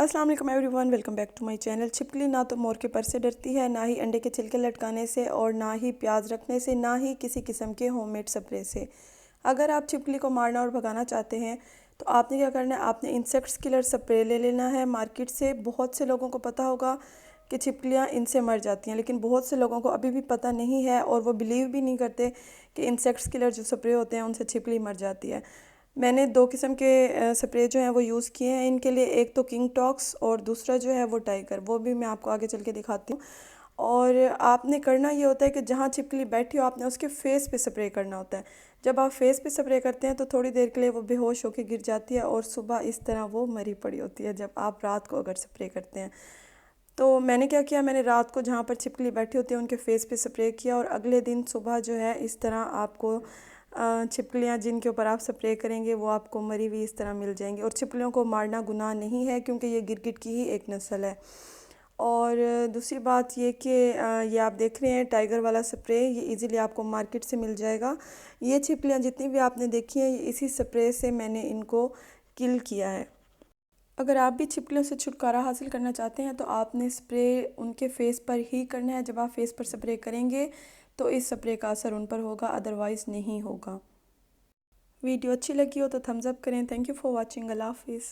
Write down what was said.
अस्सलाम वालेकुम everyone, welcome back to my channel. छिपकली ना तो मोर के पर से डरती है, ना ही अंडे के छिलके लटकाने से, और ना ही प्याज रखने से, ना ही किसी किस्म के होममेड स्प्रे से। अगर आप छिपकली को मारना और भगाना चाहते हैं तो आपने क्या करना है, आपने इंसेक्ट्स किलर स्प्रे ले लेना है मार्केट से। बहुत से लोगों को पता होगा कि छिपकलियाँ इनसे मर जाती हैं, लेकिन बहुत से लोगों को अभी भी पता नहीं है और वो बिलीव भी नहीं करते कि इंसेक्ट्स किलर जो स्प्रे होते हैं उनसे छिपकली मर जाती है। मैंने दो किस्म के स्प्रे जो हैं वो यूज़ किए हैं इनके लिए। एक तो किंग टॉक्स और दूसरा जो है वो टाइगर, वो भी मैं आपको आगे चल के दिखाती हूँ। और आपने करना ये होता है कि जहाँ छिपकली बैठी हो आपने उसके फेस पे स्प्रे करना होता है। जब आप फेस पे स्प्रे करते हैं तो थोड़ी देर के लिए वो बेहोश होकर गिर जाती है और सुबह इस तरह वो मरी पड़ी होती है, जब आप रात को अगर स्प्रे करते हैं। तो मैंने क्या किया, मैंने रात को जहाँ पर छिपकली बैठी होती है उनके फेस पे स्प्रे किया, और अगले दिन सुबह जो है इस तरह आपको छिपकलियाँ जिनके ऊपर आप स्प्रे करेंगे वो आपको मरी हुई इस तरह मिल जाएंगी। और छिपकलियों को मारना गुनाह नहीं है क्योंकि ये गिरगिट की ही एक नस्ल है। और दूसरी बात ये कि ये आप देख रहे हैं टाइगर वाला स्प्रे, ये इजीली आपको मार्केट से मिल जाएगा। ये छिपकलियाँ जितनी भी आपने देखी हैं, ये इसी स्प्रे से मैंने इनको किल किया है। अगर आप भी छिपकलियों से छुटकारा हासिल करना चाहते हैं तो आपने स्प्रे उनके फेस पर ही करना है। जब आप फेस पर स्प्रे करेंगे तो इस स्प्रे का असर उन पर होगा, अदरवाइज़ नहीं होगा। वीडियो अच्छी लगी हो तो थम्स अप करें। Thank you for watching. अल्लाह हाफिज़।